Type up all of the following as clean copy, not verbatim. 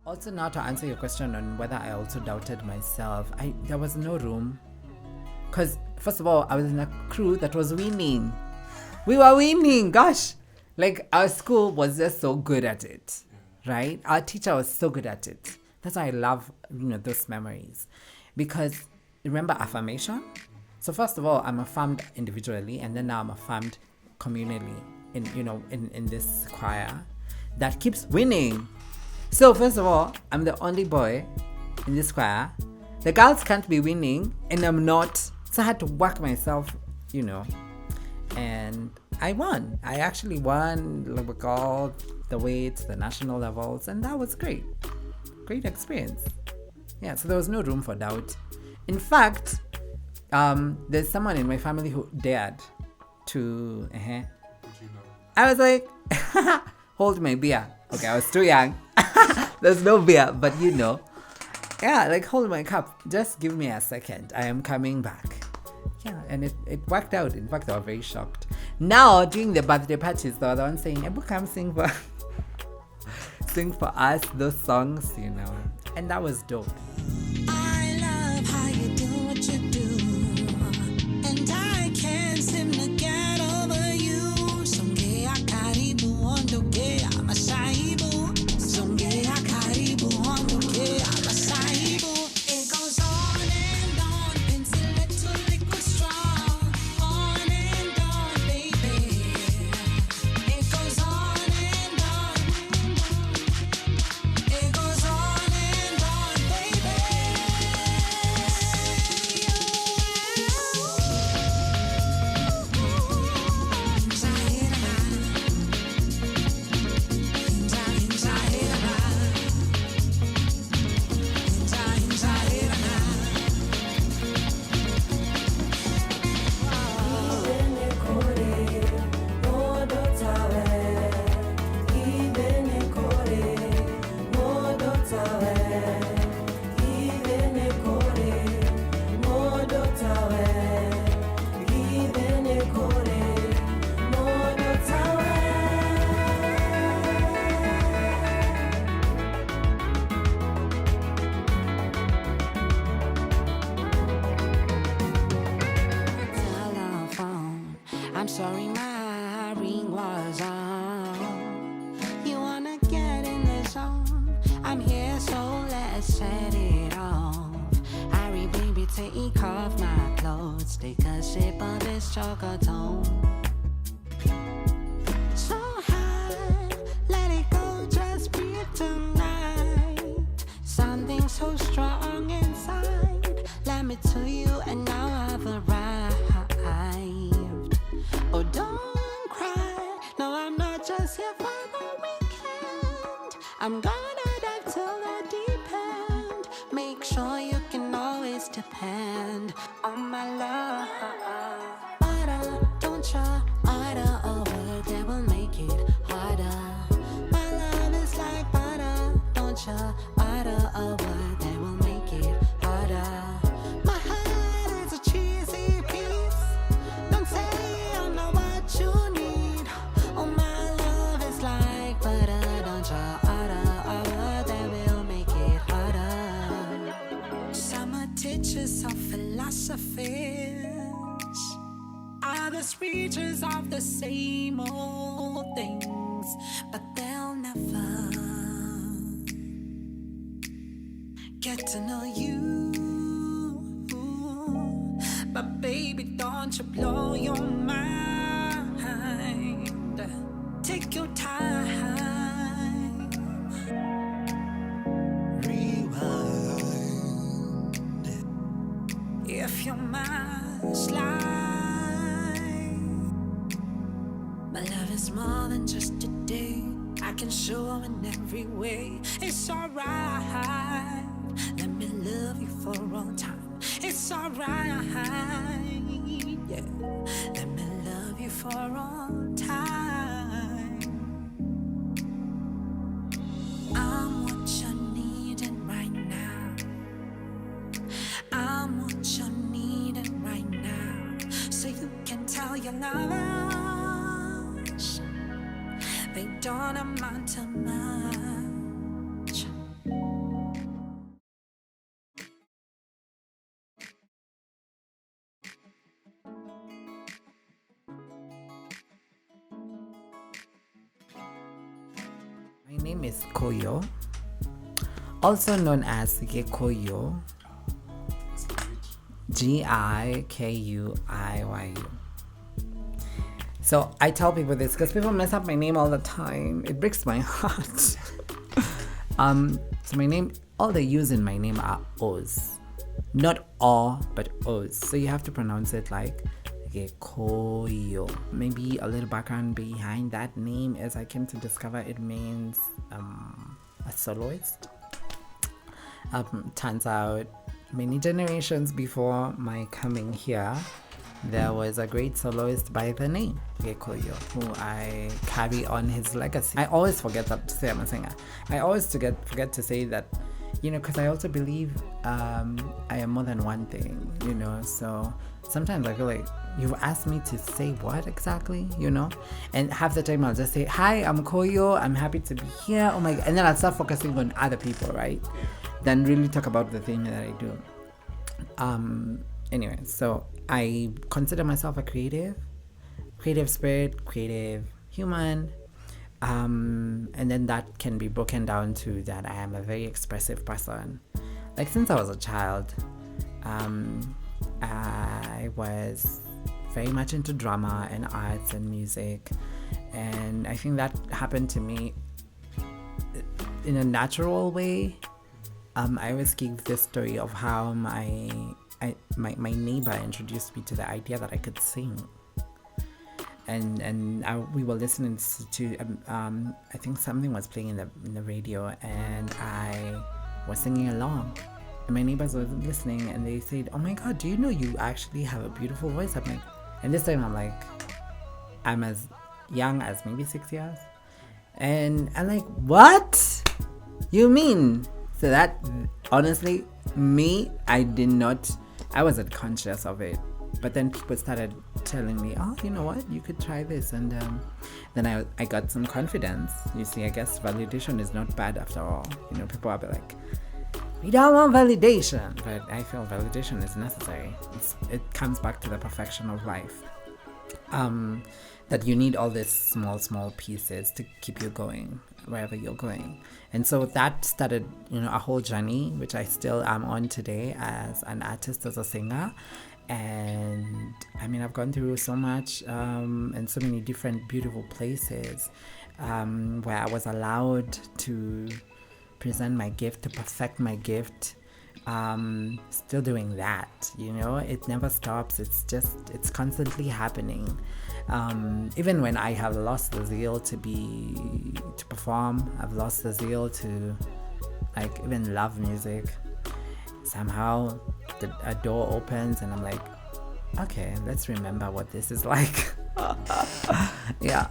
Also, now to answer your question on whether I also doubted myself, there was no room. Because, first of all, I was in a crew that was winning. We were winning, gosh. Like, our school was just so good at it, right? Our teacher was so good at it. That's why I love, those memories. Because, remember affirmation? So, first of all, I'm affirmed individually, and then now I'm affirmed communally in this choir that keeps winning. So, first of all, I'm the only boy in this choir. The girls can't be winning, and I'm not. So I had to work myself, and I won. I actually won, like, all the way to the national levels, and that was great. Great experience. Yeah, so there was no room for doubt. In fact, there's someone in my family who dared to... I was like, hold my beer. Okay, I was too young. There's no beer, but yeah, like, hold my cup. Just give me a second. I am coming back. Yeah, and it worked out. In fact, they were very shocked. Now, during the birthday parties, they were the ones saying, Ebu, come sing for us those songs, And that was dope. I love how you do what you do, and I can't seem to get over you. Songea karibu ondokea masaibu. Songea karibu ondokea masaibu. It goes on and on until little liquid strong. On and on, baby. It goes on and on. It goes on and on, baby. Telephone, I'm sorry, my ring was on. You wanna get in the zone? I'm here, so let's set it off. Hurry, baby, take off my clothes. Take a sip of this chocolate. So high, let it go, just breathe tonight. Something so strong inside. Let me to you, and now I've arrived. Oh, don't cry. No, I'm not just here for the weekend. I'm gonna dive till the deep end. Make sure you can always depend on my love. Harder, don't try harder. A word that will make it harder. My love is like butter. Don't try harder. A word that will make it harder. My heart is a cheesy piece. Don't say I'm not what you need. Oh, my love is like butter. Don't try harder. A word that will make it harder. Summer teachers of philosophies. Others preachers of the same old things, but they'll never get to know you. But baby, don't you blow your mind. Take your time. Rewind. If your mind slide. My love is more than just a day. I can show in every way. It's alright. Let me love you for all time. It's alright. Yeah. Let me love you for all time. I'm what you're needing right now. I'm what you're needing right now. So you can tell your lovers they don't amount to much. name is Kuiyu, also known as Kuiyu, Gikuiyu. So I tell people this because people mess up my name all the time. It breaks my heart. So my name, all the U's in my name are O's. Not O, but O's. So you have to pronounce it like Kuiyu. Maybe a little background behind that name is I came to discover it means a soloist. Turns out many generations before my coming here, there was a great soloist by the name Kuiyu, who I carry on his legacy. I always forget to say I'm a singer. I always forget to say that, because I also believe I am more than one thing, so sometimes I feel like you've asked me to say what exactly, and half the time I'll just say, hi, I'm Kuiyu, I'm happy to be here, oh my God, and then I'll start focusing on other people, right? Then really talk about the thing that I do. Anyway, so I consider myself a creative spirit, creative human, and then that can be broken down to that I am a very expressive person. Like since I was a child, I was very much into drama and arts and music, and I think that happened to me in a natural way. I always give this story of how my neighbor introduced me to the idea that I could sing, and we were listening to I think something was playing in the radio, and I was singing along, and my neighbors were listening, and they said, "Oh my God, do you know you actually have a beautiful voice?" I'm like, and this time I'm like, I'm as young as maybe 6 years, and I'm like, what? You mean? So that, honestly, I wasn't conscious of it. But then people started telling me, oh, you know what, you could try this. And then I got some confidence. You see, I guess validation is not bad after all. People are like, we don't want validation. But I feel validation is necessary. It comes back to the perfection of life. That you need all these small pieces to keep you going wherever you're going. And so that started, a whole journey, which I still am on today as an artist, as a singer. And I mean, I've gone through so much and so many different beautiful places where I was allowed to present my gift, to perfect my gift. Still doing that, it never stops. It's constantly happening. Even when I have lost the zeal to perform, I've lost the zeal to even love music. Somehow a door opens and I'm like, okay, let's remember what this is like. Yeah.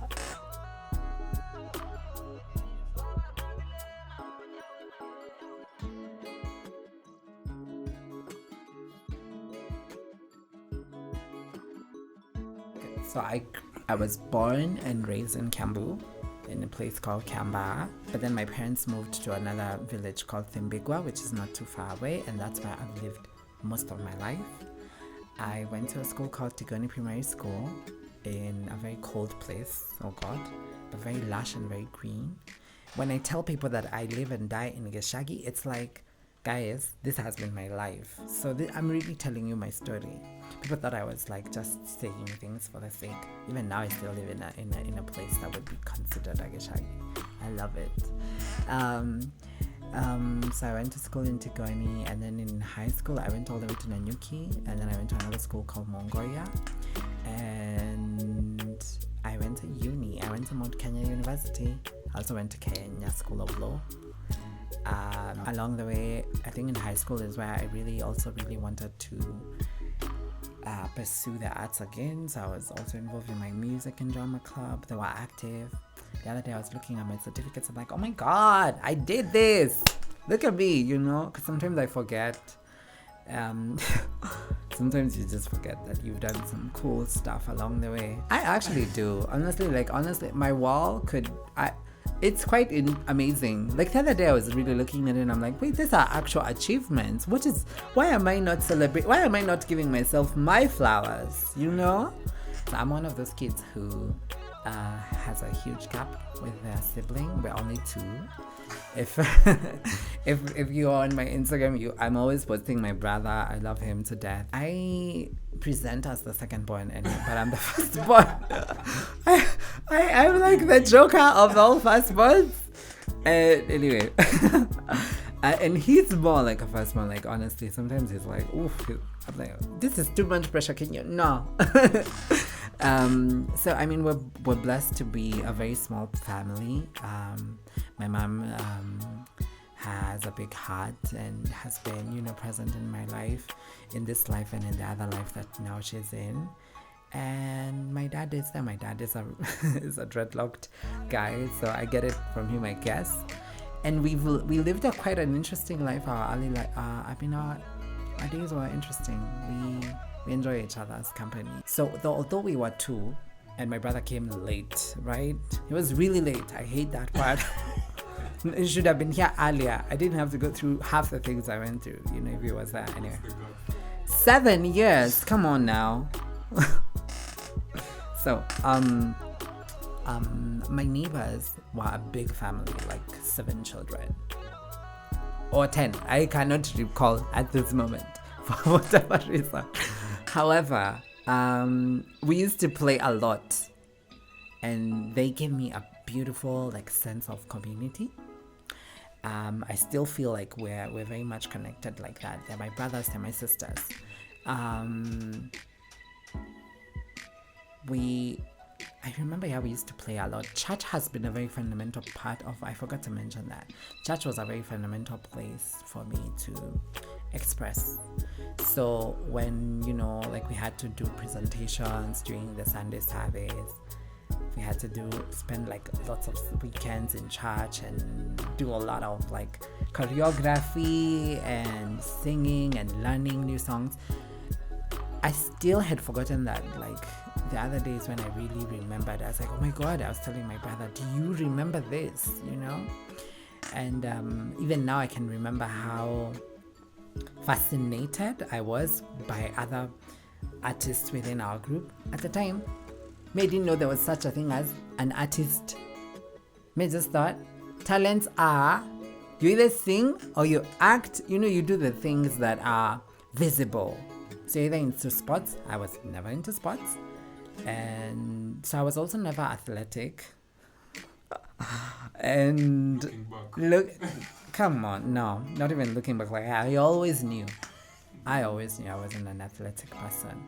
So I was born and raised in Kiambu, in a place called Kiamba, but then my parents moved to another village called Thimbigwa, which is not too far away, and that's where I've lived most of my life. I went to a school called Tigoni Primary School in a very cold place, oh God, but very lush and very green. When I tell people that I live and die in Geshagi, it's like, guys, this has been my life. So I'm really telling you my story. People thought I was just saying things for the sake. Even now, I still live in a place that would be considered a Geshagi. I love it. So I went to school in Tigoni, and then in high school I went all the way to Nanyuki, and then I went to another school called Mongolia, and I went to uni. I went to Mount Kenya University. I also went to Kenya School of Law. Along the way, I think in high school is where I really wanted to pursue the arts again. So I was also involved in my music and drama club. They were active. The other day I was looking at my certificates. I'm like, oh my God, I did this. Look at me, because sometimes I forget. Sometimes you just forget that you've done some cool stuff along the way. I actually do. Honestly, my wall it's quite amazing. The other day I was really looking at it and I'm like, wait, these are actual achievements. Why am I not celebrating? Why am I not giving myself my flowers? So I'm one of those kids who has a huge gap with their sibling. We're only two. If if you're on my Instagram, I'm always posting my brother. I love him to death. I present as the second born, but I'm the first born. I'm like the joker of all firstborns. Anyway, and he's more like a firstborn. Like honestly, sometimes he's like, oof. I'm like, this is too much pressure. Can you? No. So I mean, we're blessed to be a very small family. My mom has a big heart and has been, present in my life, in this life and in the other life that now she's in. And my dad is there. My dad is a is a dreadlocked guy, so I get it from him, I guess. And we lived quite an interesting life. Our days were interesting. We enjoy each other's company. So although we were two, and my brother came late, right? He was really late. I hate that part. He should have been here earlier. I didn't have to go through half the things I went through, if he was there. Anyway, 7 years. Come on now. So, my neighbors were a big family, like 7 children. Or 10. I cannot recall at this moment, for whatever reason. However, we used to play a lot. And they gave me a beautiful, sense of community. I still feel like we're very much connected like that. They're my brothers, they're my sisters. I remember we used to play a lot. Church has been a very fundamental part of, I forgot to mention that. Church was a very fundamental place for me to express. So when, we had to do presentations during the Sunday service, we had to spend lots of weekends in church and do a lot of choreography and singing and learning new songs. I still had forgotten that the other days when I really remembered, I was like, oh my God, I was telling my brother, do you remember this? And even now I can remember how fascinated I was by other artists within our group. At the time, I didn't know there was such a thing as an artist. I just thought talents are you either sing or you act, you do the things that are visible. So either into sports. I was never into sports. And so I was also never athletic. And look, come on, no, not even looking back. I always knew I wasn't an athletic person.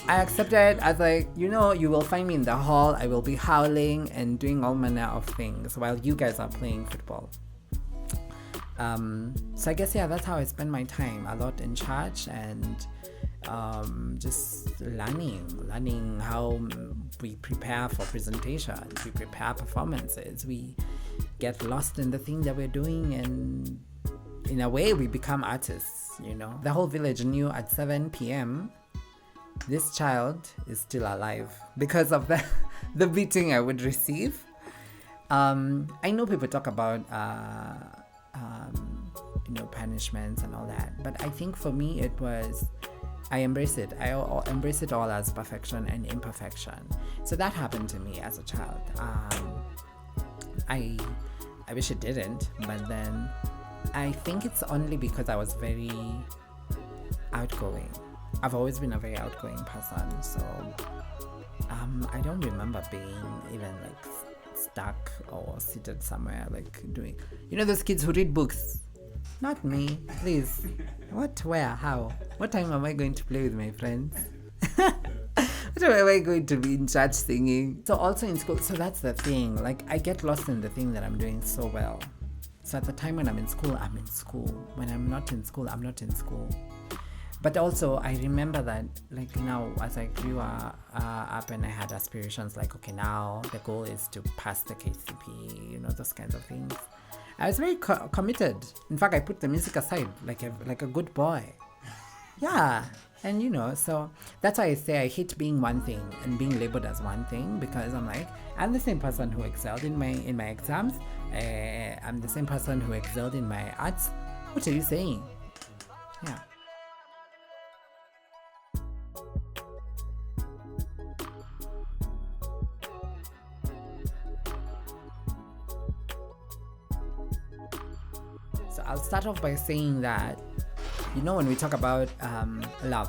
I accepted. I was like, you will find me in the hall. I will be howling and doing all manner of things while you guys are playing football. So I guess, that's how I spend my time, a lot in church and just learning how we prepare for presentations, we prepare performances, we get lost in the thing that we're doing, and in a way we become artists. The whole village knew at 7 p.m. this child is still alive because of the beating I would receive. I know people talk about punishments and all that, but I think for me it was, I embrace it. I embrace it all as perfection and imperfection. So that happened to me as a child. I wish it didn't, but then I think it's only because I was very outgoing. I've always been a very outgoing person, so I don't remember being even stuck or seated somewhere doing, those kids who read books. Not me, please. What, where, how? What time am I going to play with my friends? What time am I going to be in church singing? So also in school, so that's the thing. I get lost in the thing that I'm doing so well. So at the time when I'm in school, I'm in school. When I'm not in school, I'm not in school. But also, I remember that, now, as I grew up and I had aspirations, okay, now the goal is to pass the KCP, those kinds of things. I was very committed. In fact, I put the music aside like a good boy. Yeah. And, so that's why I say I hate being one thing and being labeled as one thing, because I'm the same person who excelled in my exams. I'm the same person who excelled in my arts. What are you saying? Yeah. So I'll start off by saying that, when we talk about love,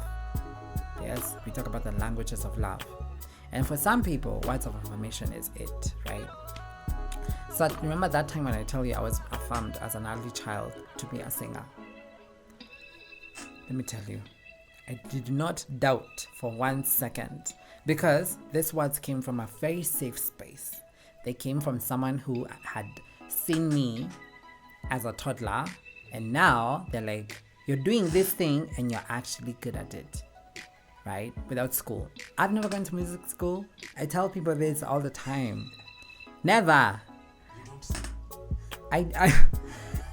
yes, we talk about the languages of love. And for some people, words of affirmation is it, right? So remember that time when I tell you I was affirmed as an early child to be a singer? Let me tell you, I did not doubt for 1 second, because these words came from a very safe space. They came from someone who had seen me as a toddler, and now they're like, you're doing this thing and you're actually good at it, right? Without school. I've never gone to music school. I tell people this all the time. Never.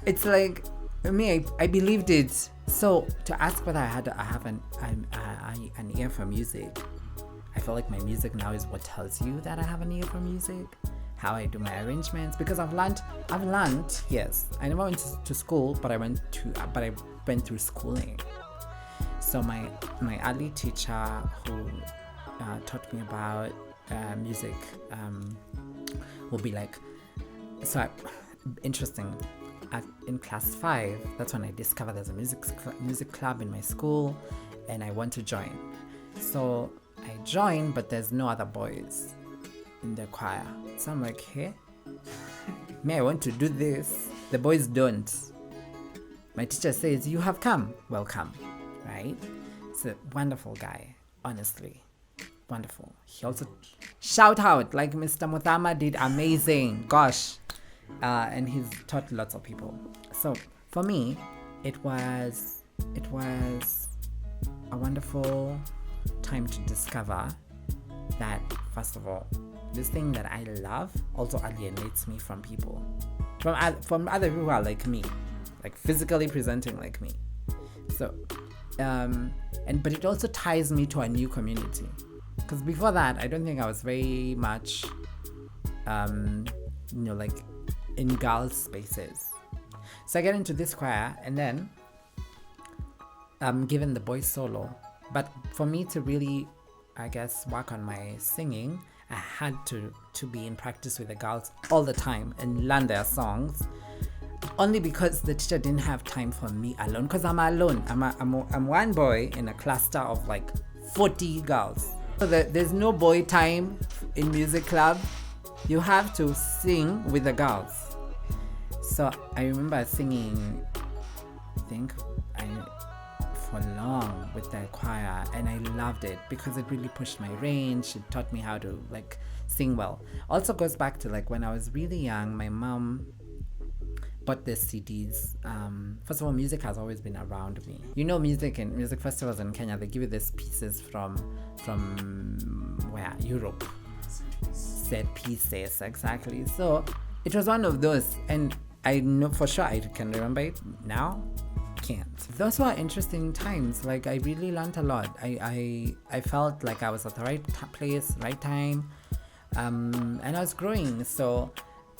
It's like, me, I believed it. So to ask whether I have an ear for music, I feel like my music now is what tells you that I have an ear for music. How I do my arrangements, because I've learned. Yes, I never went to school, but I went through schooling. So my early teacher who taught me about music will be like, interesting. In class 5, that's when I discovered there's a music club in my school, and I want to join. So I joined, but there's no other boys in the choir. So I'm like, hey, I want to do this. The boys don't. My teacher says, you have come. Welcome, right? It's a wonderful guy, honestly. Wonderful. He also shout out like Mr. Muthama did, amazing. Gosh. And he's taught lots of people. So for me, it was a wonderful time to discover that, first of all, this thing that I love also alienates me from people, from other people who are like me, like physically presenting like me. So, but it also ties me to a new community, because before that, I don't think I was very much, like in girls' spaces. So I get into this choir, and then I'm given the boys solo. But for me to really, I guess, work on my singing, I had to be in practice with the girls all the time and learn their songs, only because the teacher didn't have time for me alone, because I'm alone. I'm one boy in a cluster of like 40 girls. So there's no boy time in music club. You have to sing with the girls. So I remember singing, for long with the choir, and I loved it because it really pushed my range. It taught me how to like sing well. Also goes back to like when I was really young, my mom bought the CDs. First of all, music has always been around me. Music and music festivals in Kenya, they give you these pieces from where? Europe. Set pieces, exactly. So it was one of those, and I know for sure I can remember it now. Can't. Those were interesting times. Like I really learned a lot. I felt like I was at the right place, right time, and I was growing. So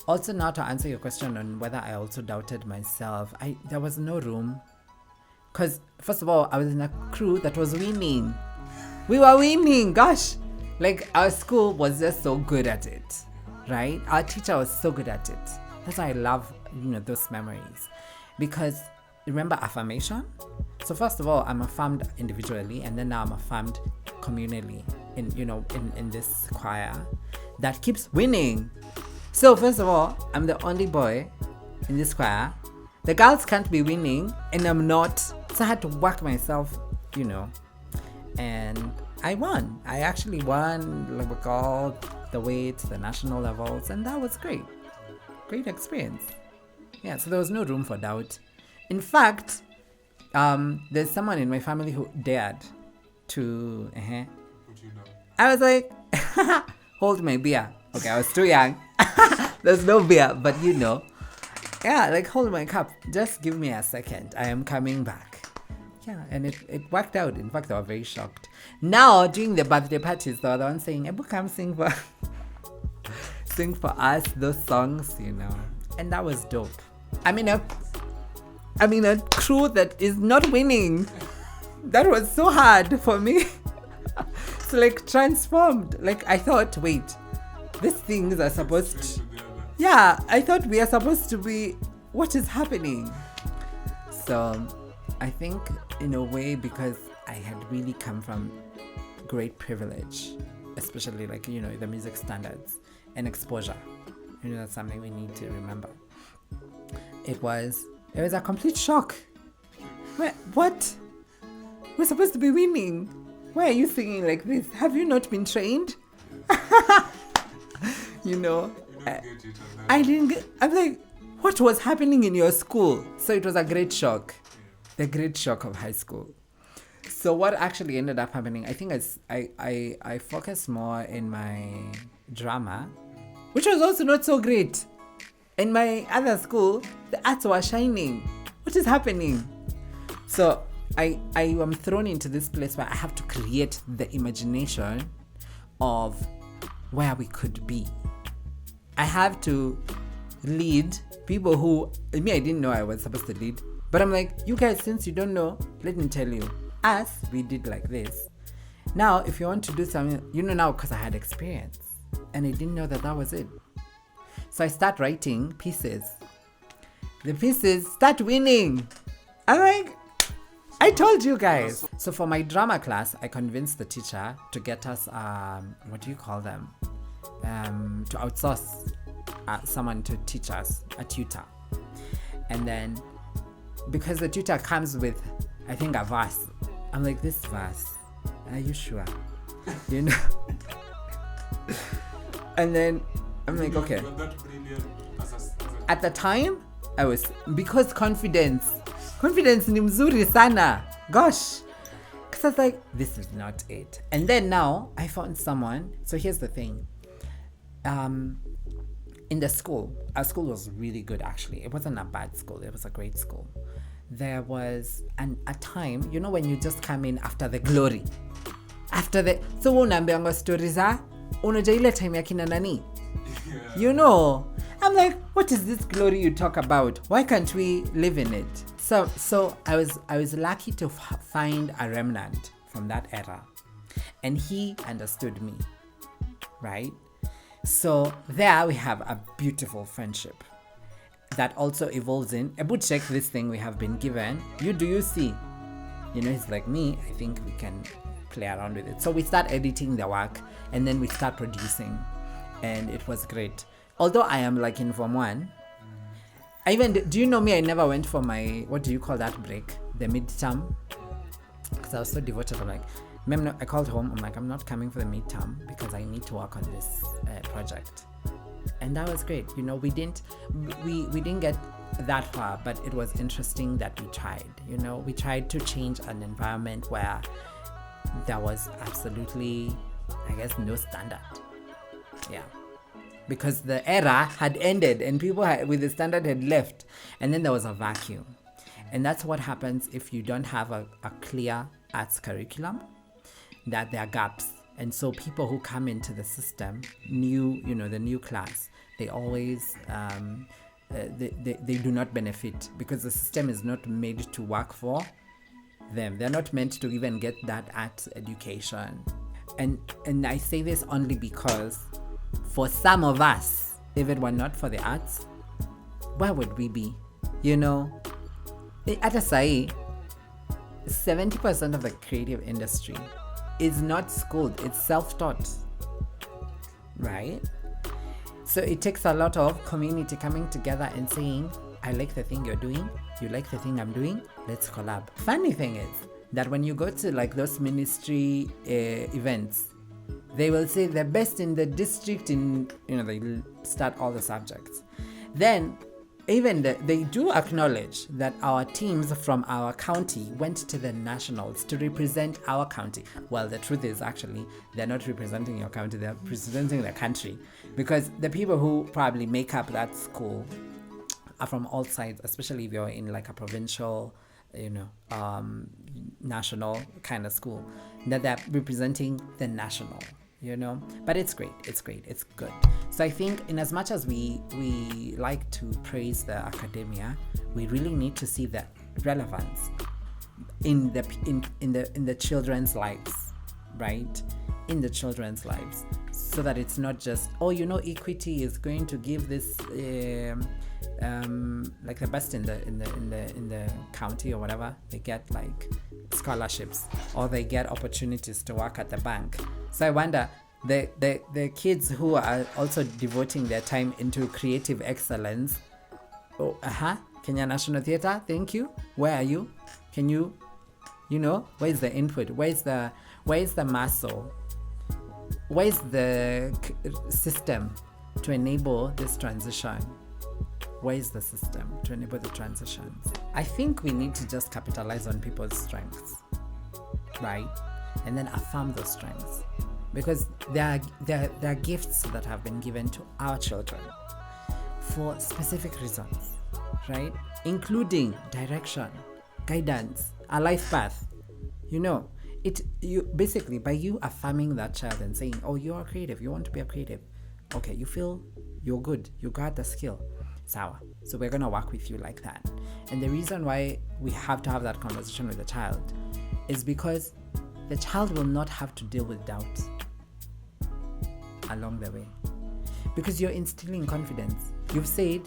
also, now to answer your question on whether I also doubted myself, there was no room, because first of all, I was in a crew that was winning. We were winning. Gosh, like our school was just so good at it, right? Our teacher was so good at it. That's why I love those memories, because remember affirmation. So first of all, I'm affirmed individually, and then now I'm affirmed communally in this choir that keeps winning. So first of all, I'm the only boy in this choir. The girls can't be winning, and I'm not. So I had to work myself, and I won. I actually won, like, all the way to the national levels, and that was great. Great experience. Yeah, so there was no room for doubt. In fact, there's someone in my family who dared to, I was like, hold my beer. Okay, I was too young. There's no beer, but yeah, like hold my cup. Just give me a second. I am coming back. Yeah, and it worked out. In fact, they were very shocked. Now, during the birthday parties, they were the ones saying, Ebu, come sing for us those songs, And that was dope. I mean, a crew that is not winning. That was so hard for me. It's like transformed. Like I thought, wait, these things are supposed to... Yeah, I thought we are supposed to be what is happening? So I think in a way, because I had really come from great privilege, especially like, the music standards and exposure. That's something we need to remember. It was a complete shock. What? We're supposed to be winning. Why are you singing like this? Have you not been trained? I didn't get, I'm like, what was happening in your school? So it was a great shock. The great shock of high school. So what actually ended up happening, I think I focused more in my drama, which was also not so great. In my other school, the arts were shining. What is happening? So I am thrown into this place where I have to create the imagination of where we could be. I have to lead people who, I didn't know I was supposed to lead. But I'm like, you guys, since you don't know, let me tell you. Us, we did like this. Now, if you want to do something, now because I had experience. And I didn't know that was it. So I start writing pieces. The pieces start winning. I'm like, I told you guys. So for my drama class, I convinced the teacher to get us, what do you call them? To outsource someone to teach us, a tutor. And then, because the tutor comes with, I think, a verse. I'm like, this verse, are you sure? And then I'm like, okay. At the time, I was, because confidence ni mzuri sana. Gosh. Because I was like, this is not it. And then now, I found someone. So here's the thing. In the school, our school was really good actually. It wasn't a bad school. It was a great school. There was a time, when you just come in after the glory. So unaambianga stories unajua ile time ya kina nani? I'm like, what is this glory you talk about? Why can't we live in it? So I was lucky to find a remnant from that era. And he understood me. Right? So there we have a beautiful friendship that also evolves in, Ebu, check this thing we have been given. Do you see? He's like me. I think we can play around with it. So we start editing the work and then we start producing. And it was great. Although I am like in Form 1, do you know me? I never went for my, what do you call that break? The midterm. Because I was so devoted. I'm like, I called home. I'm like, I'm not coming for the midterm because I need to work on this project. And that was great. We didn't get that far, but it was interesting that we tried. We tried to change an environment where there was absolutely, I guess, no standard. Yeah. Because the era had ended and people with the standard had left. And then there was a vacuum. And that's what happens if you don't have a clear arts curriculum, that there are gaps. And so people who come into the system, the new class, they always, they do not benefit because the system is not made to work for them. They're not meant to even get that art education. And I say this only because for some of us, if it were not for the arts, where would we be? At a say, 70% of the creative industry is not schooled, it's self-taught, right? So it takes a lot of community coming together and saying, I like the thing you're doing, you like the thing I'm doing, let's collab. Funny thing is that when you go to like those ministry events, they will say the best in the district they start all the subjects. Then even they do acknowledge that our teams from our county went to the nationals to represent our county. Well, the truth is actually they're not representing your county, they're representing the country, because the people who probably make up that school are from all sides, especially if you're in like a provincial, national kind of school, that they're representing the national. But it's great, it's good. So I think in as much as we like to praise the academia, we really need to see the relevance in the children's lives, right? In the children's lives. so that it's not just, equity is going to give this like the best in the county or whatever, they get like scholarships or they get opportunities to work at the bank. So I wonder, the kids who are also devoting their time into creative excellence, Kenya National Theatre, thank you, where are you? Can you, where's the input, where's the muscle, where's the system to enable this transition? Where's the system to enable the transitions? I think we need to just capitalize on people's strengths, right? And then affirm those strengths, because there are gifts that have been given to our children for specific reasons, right? Including direction, guidance, a life path. You basically, by you affirming that child and saying, oh, you are creative, you want to be a creative, okay, you feel you're good, you got the skill, sawa, so we're gonna work with you like that. And the reason why we have to have that conversation with the child is because the child will not have to deal with doubt along the way, because you're instilling confidence. You've said,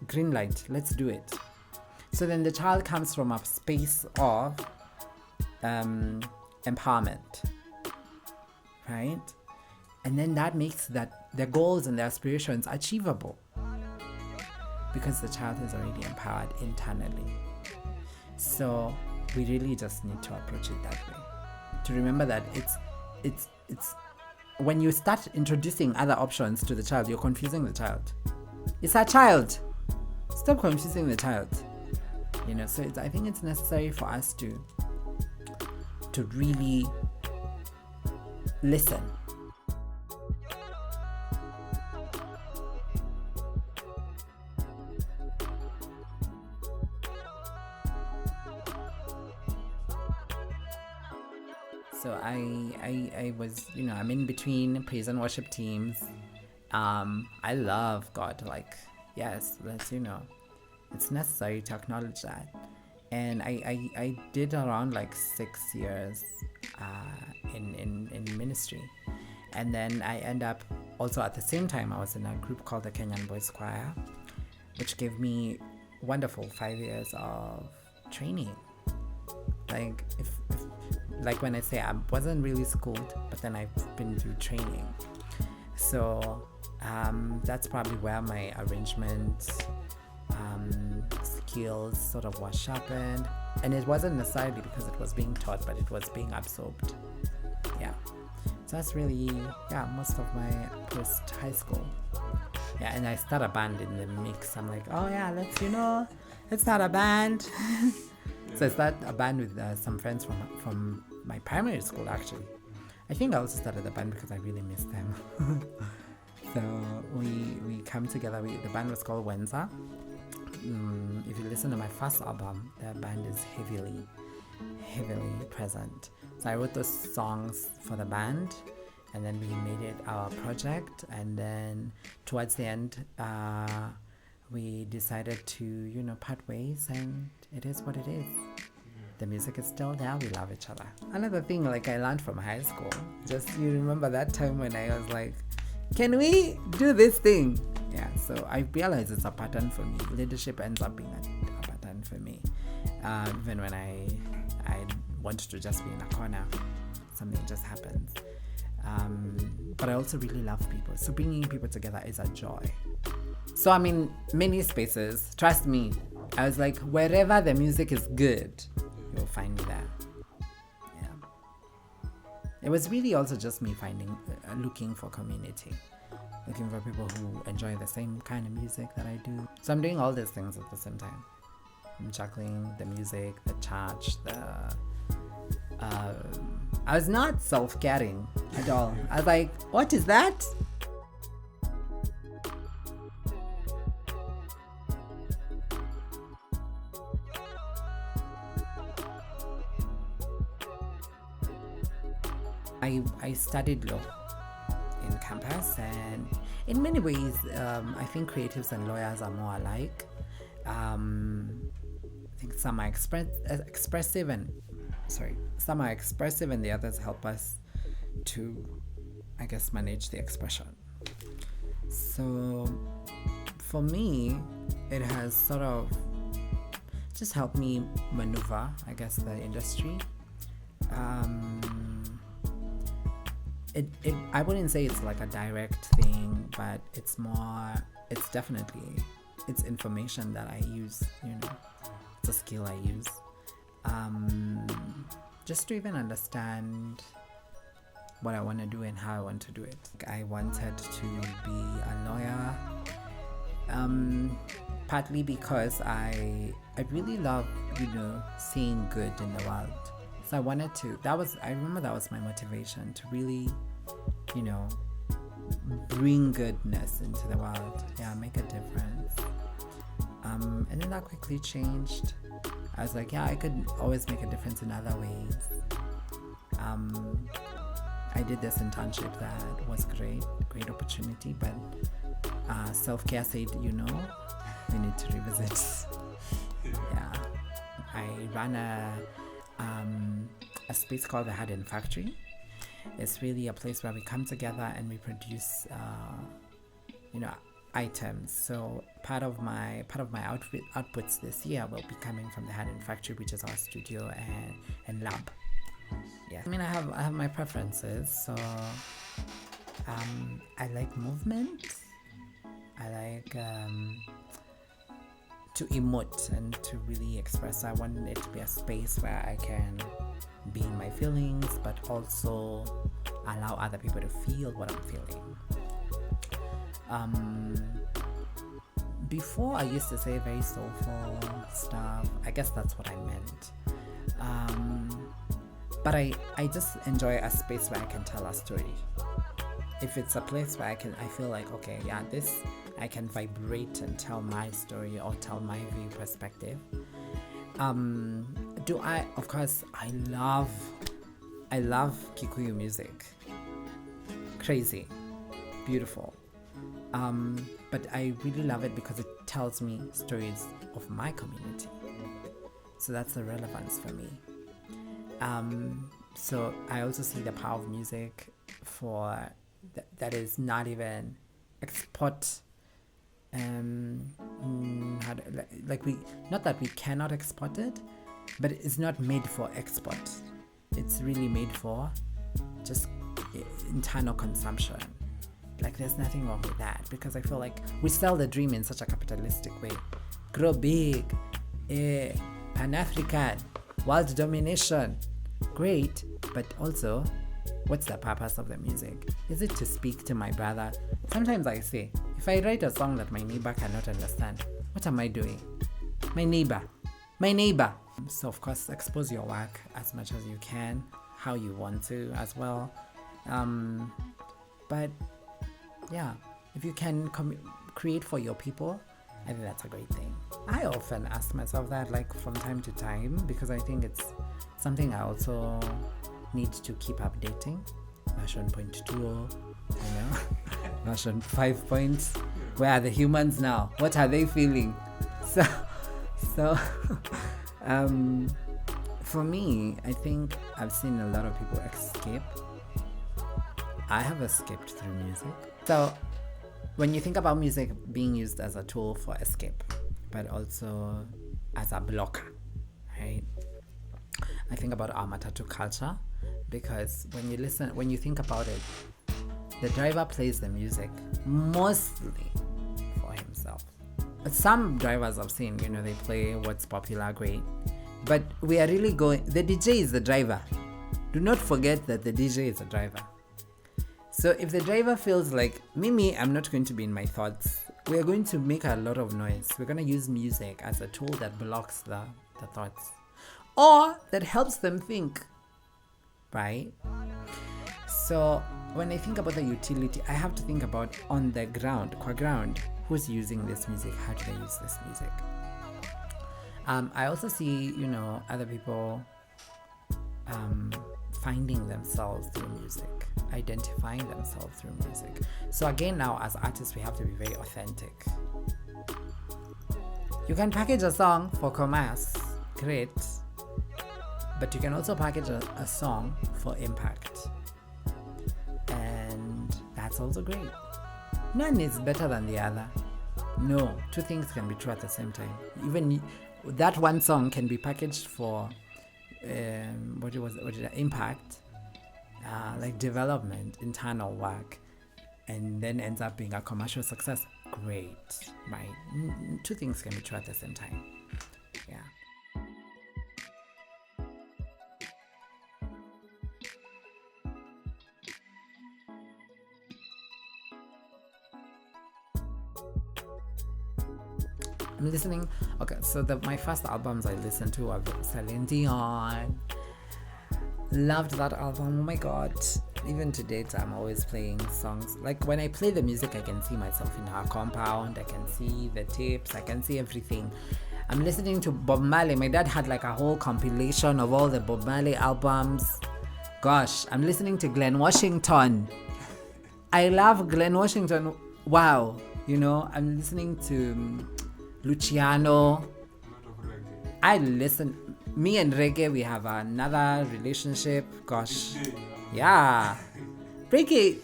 green light, let's do it. So then the child comes from a space of empowerment, right? And then that makes that their goals and their aspirations achievable, because the child is already empowered internally. So we really just need to approach it that way, to remember that it's when you start introducing other options to the child, you're confusing the child. It's a child. Stop confusing the child. So I think it's necessary for us to really listen. So I was, I'm in between praise and worship teams. I love God, like, yes, that's, it's necessary to acknowledge that. And I did around like 6 years in ministry. And then I end up also at the same time, I was in a group called the Kenyan Boys Choir, which gave me wonderful 5 years of training. Like, if like when I say I wasn't really schooled, but then I've been through training. So that's probably where my arrangement skills sort of were sharpened. And it wasn't necessarily because it was being taught, but it was being absorbed. Yeah. So that's really, most of my post-high school. Yeah, and I start a band in the mix. I'm like, oh yeah, let's start a band. So I start a band with some friends from my primary school, actually. I think I also started the band because I really miss them. So we come together. The band was called Wenza. If you listen to my first album, the band is heavily present. So I wrote those songs for the band, and then we made it our project. And then towards the end, we decided to, part ways, and it is what it is. The music is still there. We love each other. Another thing, like, I learned from high school, you remember that time when I was like, can we do this thing? Yeah, so I realized it's a pattern for me. Leadership ends up being a pattern for me. Even when I want to just be in a corner, something just happens. But I also really love people. So bringing people together is a joy. So I'm in many spaces. Trust me. I was like, wherever the music is good, you'll find me there. Yeah. It was really also just me looking for community. Looking for people who enjoy the same kind of music that I do. So I'm doing all these things at the same time. I'm juggling the music, the church, I was not self-caring at all. I was like, what is that? I studied law in campus, and in many ways, I think creatives and lawyers are more alike. I think some are expressive and the others help us to I guess, manage the expression. So for me, it has sort of just helped me maneuver, I guess, the industry. I wouldn't say it's like a direct thing, but it's information that I use, it's a skill I use, just to even understand what I want to do and how I want to do it. I wanted to be a lawyer, partly because I really love, seeing good in the world. So I wanted to, I remember that was my motivation, to really, bring goodness into the world. Yeah, make a difference. And then that quickly changed. I was like, yeah, I could always make a difference in other ways. I did this internship that was great opportunity, but self-care said, we need to revisit. Yeah, I ran a space called the Hidden Factory. It's really a place where we come together and we produce, items. So part of my outputs this year will be coming from the Hidden Factory, which is our studio and lab. Yeah, I mean, I have my preferences. So I like movement. I like to emote and to really express. I want it to be a space where I can be in my feelings, but also allow other people to feel what I'm feeling. Before I used to say very soulful stuff. I guess that's what I meant. But I just enjoy a space where I can tell a story. If it's a place where I feel like, okay, yeah, I can vibrate and tell my story or tell my view perspective. Of course, I love Kikuyu music. Crazy, beautiful. But I really love it because it tells me stories of my community. So that's the relevance for me. So I also see the power of music for that is not even export. Not that we cannot export it, but it's not made for export. It's really made for just internal consumption. Like, there's nothing wrong with that, because I feel like we sell the dream in such a capitalistic way. Grow big, Pan-African, world domination. Great, but also, what's the purpose of the music? Is it to speak to my brother? Sometimes I say, if I write a song that my neighbor cannot understand, what am I doing? My neighbor. So of course, expose your work as much as you can, how you want to as well. But yeah, if you can create for your people, I think that's a great thing. I often ask myself that, like, from time to time, because I think it's something I also need to keep updating. Version 0.20, version 5 points. Where are the humans now? What are they feeling? So for me, I think I've seen a lot of people escape. I have escaped through music. So when you think about music being used as a tool for escape, but also as a blocker, right? I think about our matatu culture, because when you think about it, the driver plays the music mostly for himself. Some drivers I've seen, they play what's popular, great. But we are really the DJ is the driver. Do not forget that the DJ is the driver. So if the driver feels like, Mimi, I'm not going to be in my thoughts, we are going to make a lot of noise. We're going to use music as a tool that blocks the thoughts, or that helps them think, right? So when I think about the utility, I have to think about on the ground, qua ground, who's using this music, how do they use this music? I also see, other people finding themselves through music, identifying themselves through music. So again, now as artists, we have to be very authentic. You can package a song for commerce, great, but you can also package a song for impact. And that's also great. None is better than the other. No, two things can be true at the same time. Even that one song can be packaged for impact, like development, internal work, and then ends up being a commercial success. Great, right? Two things can be true at the same time. Yeah. I'm listening. Okay, so my first albums I listened to were Celine Dion. Loved that album. Oh my god. Even to date, I'm always playing songs. Like when I play the music, I can see myself in her compound. I can see the tapes. I can see everything. I'm listening to Bob Marley. My dad had like a whole compilation of all the Bob Marley albums. Gosh, I'm listening to Glenn Washington. I love Glenn Washington. Wow. You know, I'm listening to Luciano. Me and reggae, we have another relationship. Gosh. Yeah. Reggae,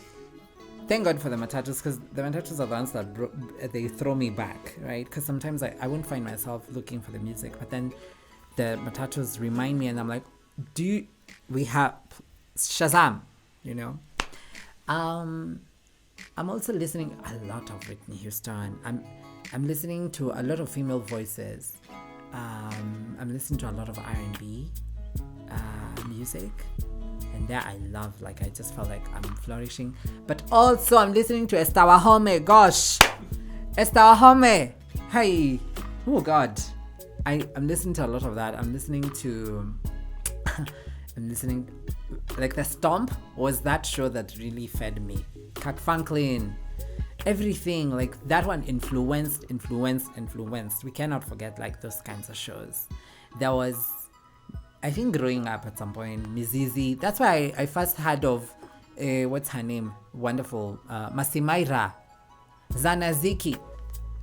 thank God for the matatus, because the matatus are the ones that they throw me back, right? Because sometimes I won't find myself looking for the music, but then the matatus remind me and I'm like, we have Shazam, you know? I'm also listening a lot of Whitney Houston. I'm listening to a lot of female voices. I'm listening to a lot of R&B music, and that I love. Like I just felt like I'm flourishing. But also I'm listening to Esther Wahome. Gosh, Esther Wahome. Hey, oh God, I'm listening to a lot of that. I'm listening like The Stomp was that show that really fed me. Kirk Franklin. Everything like that one influenced. We cannot forget like those kinds of shows. There was, I think, growing up at some point, Mizizi. That's why I first heard of what's her name? Wonderful, Masimaira, Zanaziki.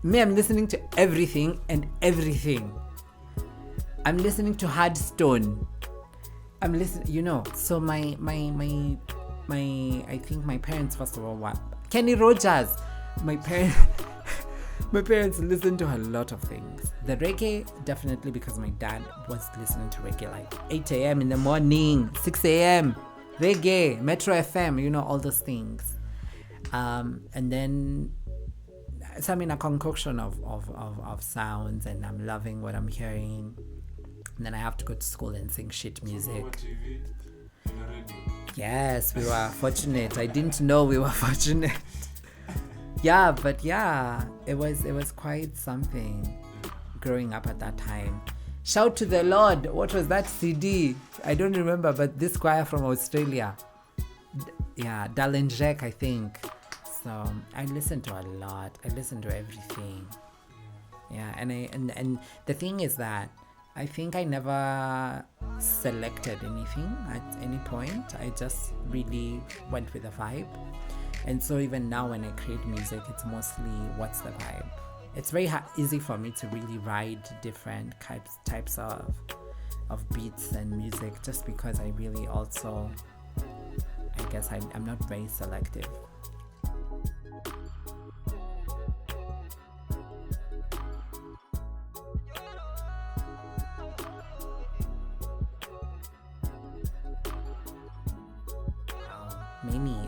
Me, I'm listening to everything. I'm listening to Hardstone. I'm listening, you know. So my I think my parents first of all were Kenny Rogers. My parents listened to a lot of things. The reggae, definitely, because my dad was listening to reggae like 8 a.m. in the morning, 6 a.m. reggae, Metro FM, you know, all those things. And then, so I'm in a concoction of sounds, and I'm loving what I'm hearing. And then I have to go to school and sing shit music. Yes, we were fortunate. I didn't know we were fortunate. Yeah, but yeah, it was quite something growing up at that time. Shout to the Lord. What was that CD? I don't remember, but this choir from Australia. Dalenjek, I think. So I listen to a lot. I listen to everything. Yeah, and the thing is that I think I never selected anything at any point. I just really went with the vibe. And so even now when I create music, it's mostly what's the vibe. It's very easy for me to really ride different types of beats and music, just because I really also, I guess I'm not very selective.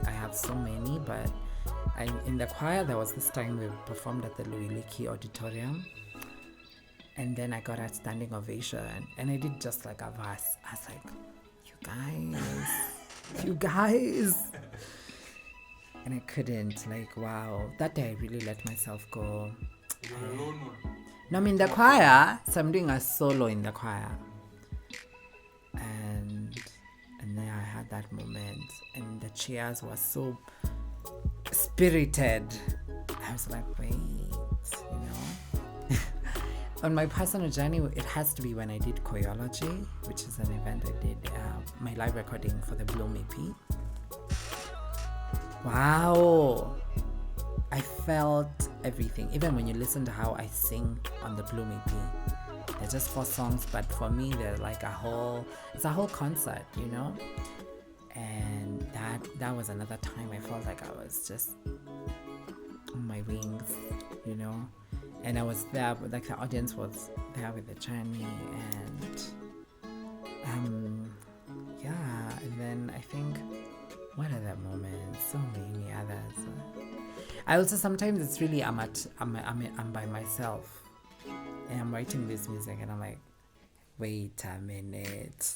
I have so many, but in the choir there was this time we performed at the Luiliki Auditorium, and then I got a standing ovation, and I did just like a verse. I was like, you guys, and I couldn't, like, wow, that day I really let myself go. You're alone? No, I'm in the choir, so I'm doing a solo in the choir, and then I had that moment, and the cheers were so spirited. I was like, wait, you know. On my personal journey, it has to be when I did Choreology, which is an event I did, my live recording for the Bloom EP. Wow, I felt everything. Even when you listen to how I sing on the Bloom EP, they're just 4 songs, but for me they're like it's a whole concert, you know. And that that was another time I felt like I was just on my wings, you know. And I was there, like the audience was there with the journey, and yeah. And then I think, what other moments? So many others. I also sometimes it's really I'm by myself, and I'm writing this music, and I'm like, wait a minute,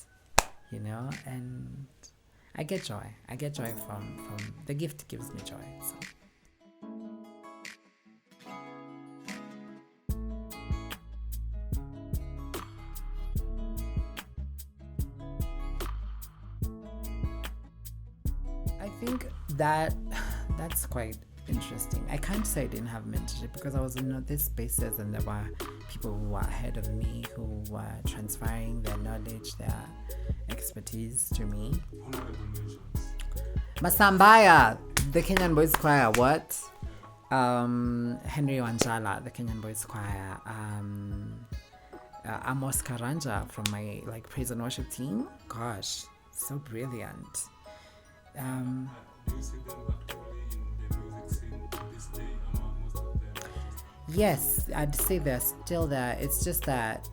you know. And I get joy. I get joy from the gift gives me joy. So. I think that's quite interesting. I can't say I didn't have mentorship because I was in these spaces and there were people who were ahead of me who were transferring their knowledge, their expertise to me. Masambaya, the Kenyan Boys Choir, what? Henry Wanjala, the Kenyan Boys Choir. Amos Karanja from my praise and worship team. Gosh, so brilliant. Do you see them actively in the music scene to this day among most of them? Yes, I'd say they're still there. It's just that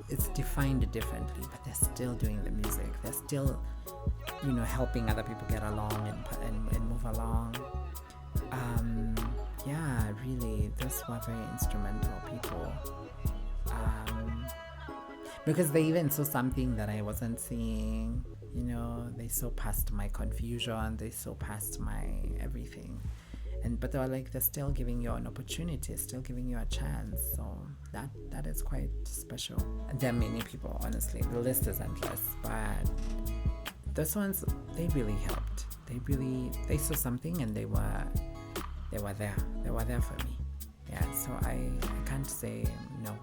it's defined differently, but they're still doing the music. They're still, helping other people get along and move along. Yeah, really, those were very instrumental people. Because they even saw something that I wasn't seeing. They saw past my confusion, they saw past my everything. But they were like, they're still giving you an opportunity, still giving you a chance. So that is quite special. And there are many people, honestly. The list is endless. But those ones, they really helped. They saw something and they were there. They were there for me. Yeah, so I can't say no.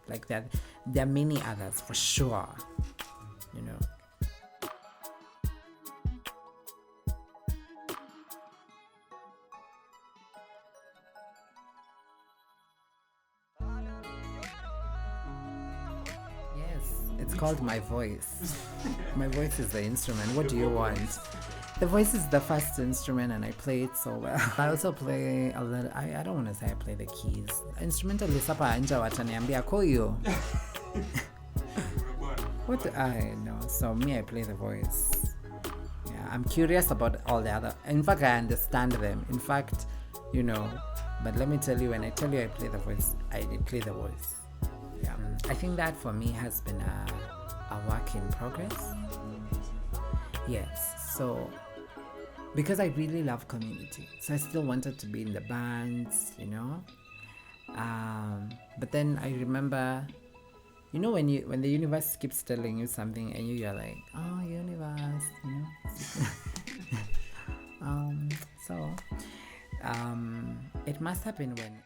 Like that, there are many others for sure. Yes, it's called My Voice. My voice is the instrument. What do you want? The voice is the first instrument and I play it so well. I also play a little, I don't want to say I play the keys. Instrumentalist hapa nje wataniambia Kuiyu. What do I know? So me, I play the voice. Yeah, I'm curious about all the other. In fact, I understand them. In fact, but let me tell you, when I tell you I play the voice, I play the voice. Yeah, I think that for me has been a work in progress. Yes, so because I really love community, so I still wanted to be in the bands, but then I remember, when the universe keeps telling you something and you're like, oh, universe, so it must happen when